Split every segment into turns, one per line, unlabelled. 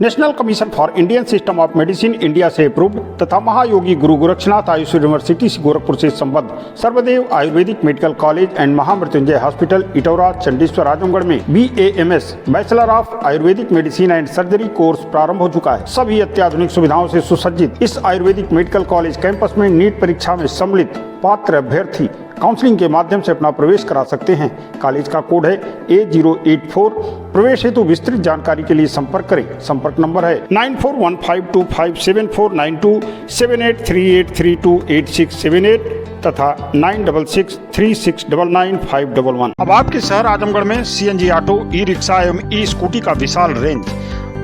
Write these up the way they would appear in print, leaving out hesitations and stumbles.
National commission for Indian system of medicine India से approved तथा Mahayogi Guru Gorakshnath AYUSH university Gorakhpur से संबद्ध Sarvdev Ayurvedic medical college and Mahamrityunjay hospital Itaura Chandeshwar Azamgarh में BAMS bachelor of Ayurvedic medicine and surgery course प्रारंभ हो चुका है। सभी अत्याधुनिक सुविधाओं से सुसज्जित इस आयुर्वेदिक मेडिकल कॉलेज कैंपस में नीट परीक्षा में सम्मिलित पात्र अभ्यर्थी काउंसलिंग के माध्यम से अपना प्रवेश करा सकते हैं। कॉलेज का कोड है A084। प्रवेश हेतु विस्तृत जानकारी के लिए संपर्क करें। संपर्क नंबर है 9415257492, 7838328678 तथा 9663699511। अब आपके शहर आजमगढ़ में CNG ऑटो, ई-रिक्शा एवं ई-स्कूटी का विशाल रेंज।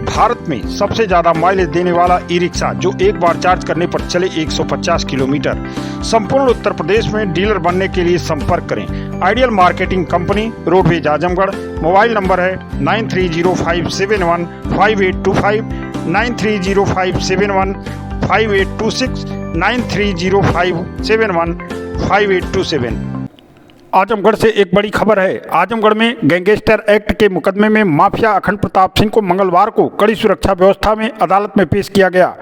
भारत में सबसे ज्यादा माइलेज देने वाला ई-रिक्शा जो एक बार चार्ज करने पर चले 150 किलोमीटर। संपूर्ण उत्तर प्रदेश में डीलर बनने के लिए संपर्क करें। Ideal marketing company, roadways Azamgarh. Mobile number है 9305715825, 9305715826, 9305715827। आजमगढ़ से एक बड़ी खबर है। आजमगढ़ में गैंगस्टर एक्ट के मुकदमे में माफिया अखंड प्रताप सिंह को मंगलवार को कड़ी सुरक्षा व्यवस्था में अदालत में पेश किया गया।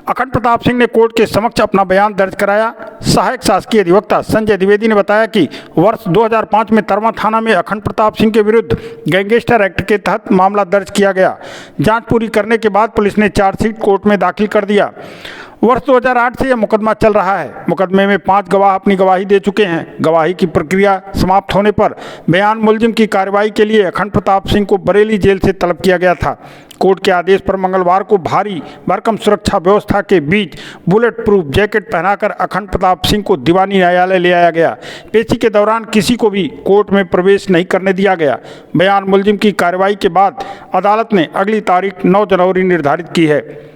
अखंड प्रताप सिंह ने कोर्ट के समक्ष अपना बयान दर्ज कराया। सहायक शासकीय अधिवक्ता संजय द्विवेदी ने बताया कि वर्ष 2005 में तरमा थाना में अखंड प्रताप सिंह के विरुद्ध गैंगस्टर एक्ट के तहत मामला दर्ज किया गया। जांच पूरी करने के बाद पुलिस ने चार्जशीट कोर्ट में दाखिल कर दिया। वर्ष 2008 से यह मुकदमा चल रहा है। मुकदमे में 5 गवाह अपनी गवाही दे चुके हैं। गवाही की प्रक्रिया समाप्त होने पर बयान मुलजिम की कार्रवाई के लिए अखंड प्रताप सिंह को बरेली जेल से तलब किया गया था। कोर्ट के आदेश पर मंगलवार को भारी भरकम सुरक्षा व्यवस्था के बीच बुलेट प्रूफ जैकेट पहनाकर अखंड प्रताप सिंह को दीवानी न्यायालय ले आया गया। पेशी के दौरान किसी को भी कोर्ट में प्रवेश नहीं करने दिया गया। बयान मुलजिम की कार्रवाई के बाद अदालत ने अगली तारीख 9 जनवरी निर्धारित की है।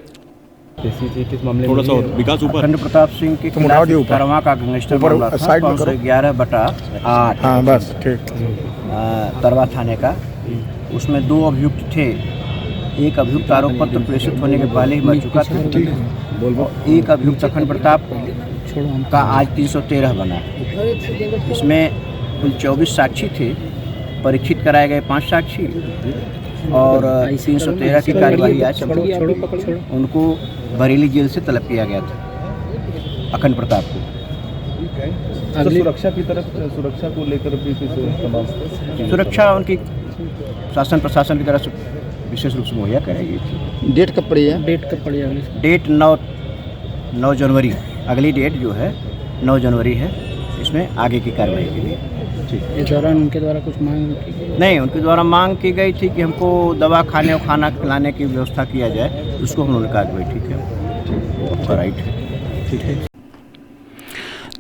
किस मामले में
विकास ऊपर
अखंड प्रताप सिंह के खिलाफ तरमा का गैंगस्टर मामला था 511/8।
हाँ बस ठीक।
तरवा थाने का, उसमें 2 अभियुक्त थे। एक अभियुक्त आरोप पत्र प्रेषित होने के पहले ही मर चुका था। एक अभियुक्त अखंड प्रताप का आज 313 बना। इसमें कुल 24 साक्षी थे। परीक्षित कराए गए 5 साक्षी और 313 की कार्यवाही आज उनको बरेली जेल से तलब किया गया था अखंड प्रताप को।
तो सुरक्षा की तरफ, सुरक्षा को लेकर भी तमाम
सुरक्षा उनकी शासन प्रशासन की तरफ से विशेष रूप से मुहैया कराई थी।
डेट कब पड़ी है?
डेट 9 जनवरी। अगली डेट जो है 9 जनवरी है। इसमें आगे की कार्रवाई के लिए
इस दौरान उनके द्वारा कुछ मांग की गई?
नहीं, उनके द्वारा मांग की गई थी कि हमको दवा खाने और खाना खिलाने की व्यवस्था किया जाए। उसको उन्होंने कहा कि भाई ठीक है, आपका राइट है, ठीक है।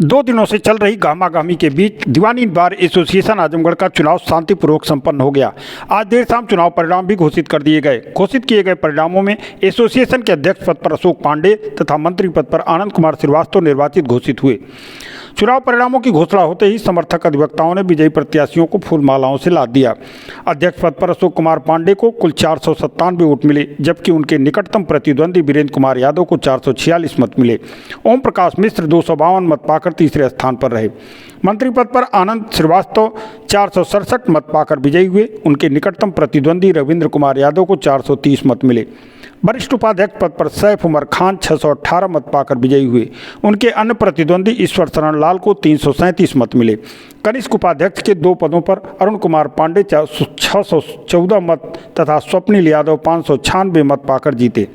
2 दिनों से चल रही गहमागहमी के बीच दीवानी बार एसोसिएशन आजमगढ़ का चुनाव शांतिपूर्वक संपन्न हो गया। आज देर शाम चुनाव परिणाम भी घोषित कर दिए गए। घोषित किए गए परिणामों में एसोसिएशन के अध्यक्ष पद पर अशोक पांडे तथा मंत्री पद पर आनंद कुमार श्रीवास्तव निर्वाचित घोषित हुए। चुनाव परिणामों की घोषणा होते ही समर्थक अधिवक्ताओं ने विजयी प्रत्याशियों को फूलमालाओं से लाद दिया। अध्यक्ष पद पर अशोक कुमार पांडे को कुल 497 वोट मिले, जबकि उनके निकटतम प्रतिद्वंदी वीरेंद्र कुमार यादव को 446 मत मिले। ओम प्रकाश मिश्र 252 मत पाकर तीसरे स्थान पर रहे। मंत्री पद पर आनंद श्रीवास्तव 467 मत पाकर विजयी हुए। उनके निकटतम प्रतिद्वंदी रविंद्र कुमार यादव को 430 मत मिले। वरिष्ठ उपाध्यक्ष पद पर सैफ उमर खान 618 मत पाकर विजयी हुए। उनके अन्य प्रतिद्वंदी ईश्वर शरण लाल को 337 मत मिले। कनिष्ठ उपाध्यक्ष के 2 पदों पर अरुण कुमार पांडे 614 मत तथा स्वप्निल यादव 596 मत पाकर जीते।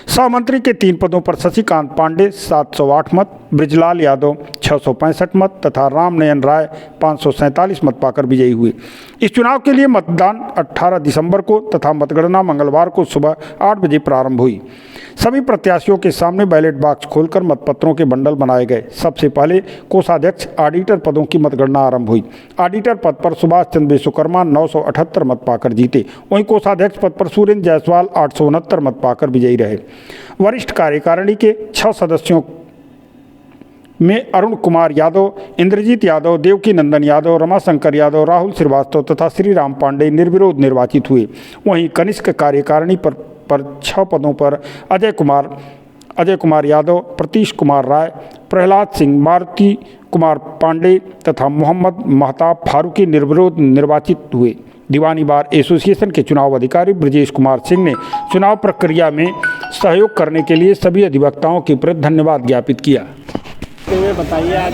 सहमंत्री के 3 पदों पर शशिकांत पांडे 708 मत, ब्रिजलाल यादव 665 मत तथा रामनयन राय 547 मत पाकर विजयी हुए। इस चुनाव के लिए मतदान 18 दिसंबर को तथा मतगणना मंगलवार को सुबह 8 बजे प्रारंभ हुई। सभी प्रत्याशियों के सामने बैलेट बॉक्स खोलकर मतपत्रों के बंडल बनाए गए। सबसे पहले कोषाध्यक्ष ऑडिटर पदों की मतगणना आरंभ हुई। ऑडिटर पद पर सुभाष चंद्र विश्वकर्मा 978 मत पाकर जीते। वहीं कोषाध्यक्ष पद पर सुरेंद्र जायसवाल 869 मत पाकर विजयी रहे। वरिष्ठ कार्यकारिणी के 6 सदस्यों में अरुण कुमार यादव, इंद्रजीत यादव, देवकी नंदन यादव, रमाशंकर यादव, राहुल श्रीवास्तव तथा श्रीराम पांडे निर्विरोध निर्वाचित हुए। वहीं कनिष्ठ कार्यकारिणी पर 6 पदों पर अजय कुमार यादव, प्रतीश कुमार राय, प्रहलाद सिंह, मारुति कुमार पांडे तथा मोहम्मद महताब फारूकी निर्विरोध निर्वाचित हुए। दीवानी बार एसोसिएशन के चुनाव अधिकारी ब्रजेश कुमार सिंह ने चुनाव प्रक्रिया में सहयोग करने के लिए सभी अधिवक्ताओं के प्रति धन्यवाद ज्ञापित किया।
बताइए आज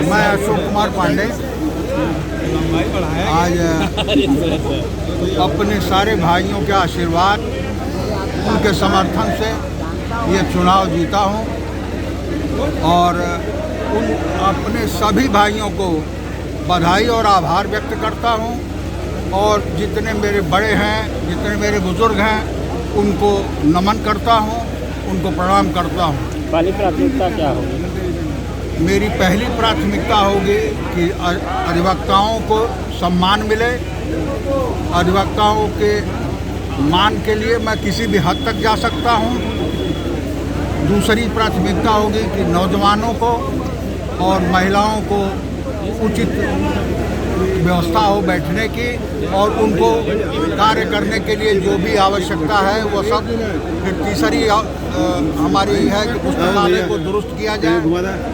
मैं अशोक कुमार पांडे आज अपने सारे भाइयों के आशीर्वाद उनके समर्थन से ये चुनाव जीता हूँ और उन अपने सभी भाइयों को बधाई और आभार व्यक्त करता हूँ और जितने मेरे बड़े हैं जितने मेरे बुजुर्ग हैं उनको नमन करता हूँ, उनको प्रणाम करता हूँ।
पहली प्राथमिकता क्या होगी?
मेरी पहली प्राथमिकता होगी कि अधिवक्ताओं को सम्मान मिले। अधिवक्ताओं के मान के लिए मैं किसी भी हद तक जा सकता हूं। दूसरी प्राथमिकता होगी कि नौजवानों को और महिलाओं को उचित व्यवस्था हो बैठने की और उनको कार्य करने के लिए जो भी आवश्यकता है वो सब। फिर तीसरी हमारी है कि पुस्तकालय को दुरुस्त किया जाए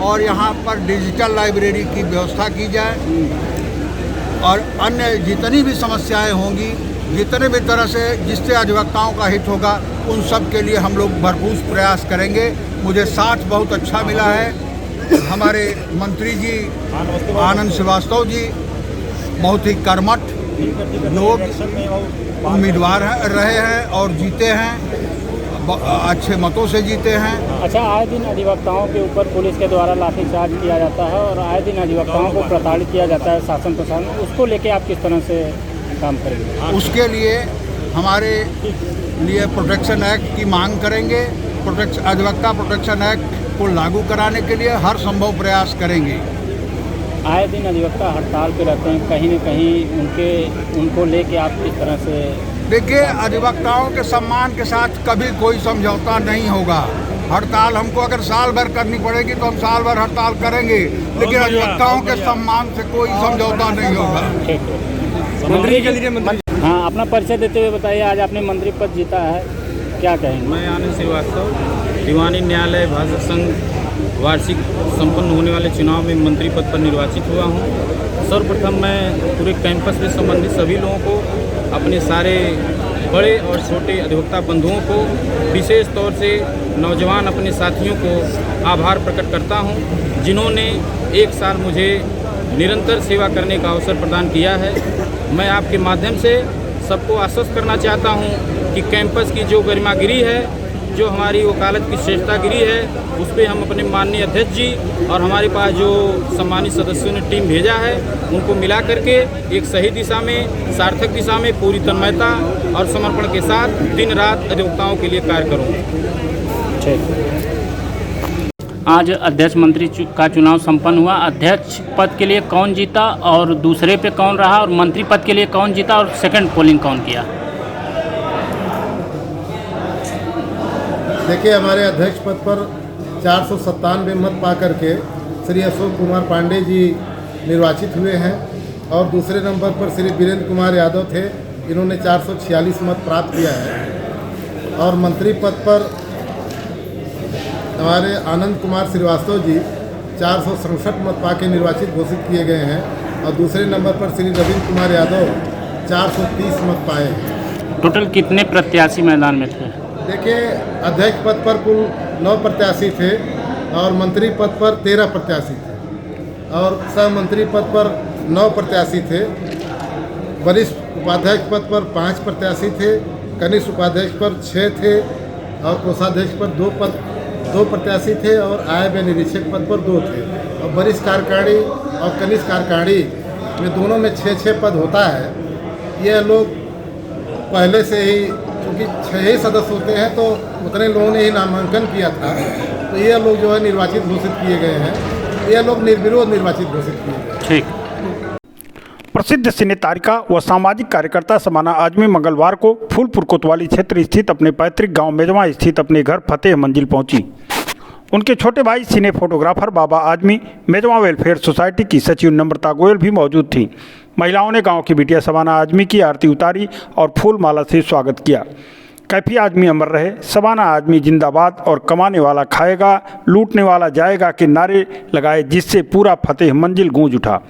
और यहाँ पर डिजिटल लाइब्रेरी की व्यवस्था की जाए और अन्य जितनी भी समस्याएं होंगी, जितने भी तरह से जिससे अधिवक्ताओं का हित होगा, उन सब के लिए हम लोग भरपूर प्रयास करेंगे। मुझे साथ बहुत अच्छा मिला है। हमारे मंत्री जी आनंद श्रीवास्तव जी बहुत ही कर्मठ लोग उम्मीदवार रहे हैं और जीते हैं, अच्छे मतों से जीते हैं।
अच्छा, आए दिन अधिवक्ताओं के ऊपर पुलिस के द्वारा लाठीचार्ज किया जाता है और आए दिन अधिवक्ताओं को प्रताड़ित किया जाता है शासन प्रशासन, उसको लेके आप किस तरह से काम करेंगे?
उसके लिए हमारे लिए प्रोटेक्शन एक्ट की मांग करेंगे। अधिवक्ता प्रोटेक्शन एक्ट को लागू कराने के लिए हर संभव प्रयास करेंगे।
आए दिन अधिवक्ता हड़ताल पे रहते हैं, कहीं न कहीं उनको लेके आप किस तरह से?
देखिए, अधिवक्ताओं के सम्मान के साथ कभी कोई समझौता नहीं होगा। हड़ताल हमको अगर साल भर करनी पड़ेगी तो हम साल भर हड़ताल करेंगे, लेकिन अधिवक्ताओं के सम्मान से कोई समझौता नहीं होगा।
ठीक है। मंत्री के लिए हाँ, अपना परिचय देते हुए बताइए, आज आपने मंत्री पद जीता है, क्या कहेंगे?
मैं आनंद श्रीवास्तव, दीवानी न्यायालय भाषा संघ वार्षिक संपन्न होने वाले चुनाव में मंत्री पद पर निर्वाचित हुआ हूँ। सर्वप्रथम मैं पूरे कैंपस में संबंधित सभी लोगों को, अपने सारे बड़े और छोटे अधिवक्ता बंधुओं को, विशेष तौर से नौजवान अपने साथियों को आभार प्रकट करता हूँ, जिन्होंने 1 साल मुझे निरंतर सेवा करने का अवसर प्रदान किया है। मैं आपके माध्यम से सबको आश्वस्त करना चाहता हूँ कि कैंपस की जो गरिमागिरी है, जो हमारी वकालत की श्रेष्ठतागिरी है, उस पर हम अपने माननीय अध्यक्ष जी और हमारे पास जो सम्मानित सदस्यों ने टीम भेजा है, उनको मिला करके एक सही दिशा में, सार्थक दिशा में पूरी तन्मयता और समर्पण के साथ दिन रात अधिवक्ताओं के लिए कार्य करूँगा।
ठीक। आज अध्यक्ष मंत्री का चुनाव संपन्न हुआ। अध्यक्ष पद के लिए कौन जीता और दूसरे पे कौन रहा, और मंत्री पद के लिए कौन जीता और सेकंड पोलिंग कौन किया?
देखिए, हमारे अध्यक्ष पद पर 497 मत पा करके श्री अशोक कुमार पांडे जी निर्वाचित हुए हैं और दूसरे नंबर पर श्री वीरेंद्र कुमार यादव थे, इन्होंने 446 मत प्राप्त किया है। और मंत्री पद पर हमारे आनंद कुमार श्रीवास्तव जी 467 मत पा के निर्वाचित घोषित किए गए हैं और दूसरे नंबर पर श्री रविंद्र कुमार यादव 430 मत पाए हैं।
टोटल कितने प्रत्याशी मैदान में थे?
देखिए, अध्यक्ष पद पर कुल 9 प्रत्याशी थे और मंत्री पद पर 13 प्रत्याशी थे और सह मंत्री पद पर 9 प्रत्याशी थे। वरिष्ठ उपाध्यक्ष पद पर 5 प्रत्याशी थे, कनिष्ठ उपाध्यक्ष पर 6 थे और कोषाध्यक्ष पर 2 प्रत्याशी थे और आय व्यय निरीक्षक पद पर 2 थे। और वरिष्ठ कार्यकारिणी और कनिष्ठ कार्यकारिणी में दोनों में 6-6 पद होता है। ये लोग पहले से ही, क्योंकि 6 ही सदस्य होते हैं तो उतने लोगों ने ही नामांकन किया था, तो ये लोग जो है निर्वाचित घोषित किए गए हैं। ये लोग निर्विरोध निर्वाचित घोषित किए गए।
ठीक।
प्रसिद्ध सिने तारिका व सामाजिक कार्यकर्ता शबाना आजमी मंगलवार को फूलपुर कोतवाली क्षेत्र स्थित अपने पैतृक गांव मेजवा स्थित अपने घर फतेह मंजिल पहुंची। उनके छोटे भाई सिने फोटोग्राफर बाबा आजमी, मेजवा वेलफेयर सोसाइटी की सचिव नम्रता गोयल भी मौजूद थीं। महिलाओं ने गांव की बिटिया शबाना आजमी की आरती उतारी और फूल माला से स्वागत किया। कैफी आजमी अमर रहे, शबाना आजमी जिंदाबाद और कमाने वाला खाएगा, लूटने वाला जाएगा के नारे लगाए, जिससे पूरा फतेह मंजिल गूंज उठा।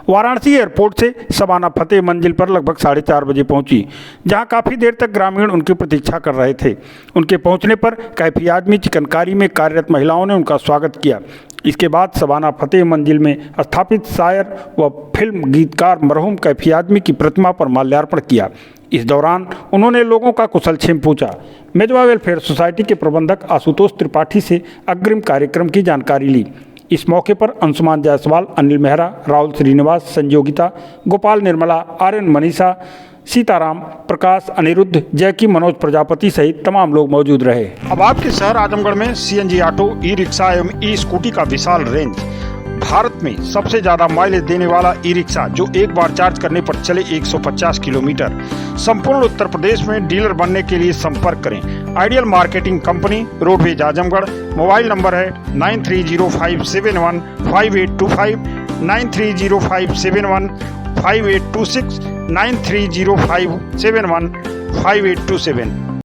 वाराणसी एयरपोर्ट से शबाना फतेह मंजिल पर लगभग 4:30 बजे पहुंची, जहां काफ़ी देर तक ग्रामीण उनकी प्रतीक्षा कर रहे थे। उनके पहुंचने पर कैफी आदमी चिकनकारी में कार्यरत महिलाओं ने उनका स्वागत किया। इसके बाद शबाना फतेह मंजिल में स्थापित शायर व फिल्म गीतकार मरहूम कैफी आदमी की प्रतिमा पर माल्यार्पण किया। इस दौरान उन्होंने लोगों का कुशलक्षेम पूछा। मेजवा वेलफेयर सोसाइटी के प्रबंधक आशुतोष त्रिपाठी से अग्रिम कार्यक्रम की जानकारी ली। इस मौके पर अंशुमान जायसवाल, अनिल मेहरा, राहुल श्रीनिवास, संयोगिता, गोपाल निर्मला, आर्यन मनीषा, सीताराम, प्रकाश, अनिरुद्ध, जैकी, मनोज प्रजापति सहित तमाम लोग मौजूद रहे। अब आपके शहर आजमगढ़ में सीएनजी ऑटो, ई रिक्शा एवं ई स्कूटी का विशाल रेंज। भारत में सबसे ज्यादा माइलेज देने वाला ई रिक्शा जो एक बार चार्ज करने पर चले 150 किलोमीटर। संपूर्ण उत्तर प्रदेश में डीलर बनने के लिए संपर्क करें। Ideal marketing company, roadways Azamgarh. Mobile number है 9305715825, 9305715826, 9305715827।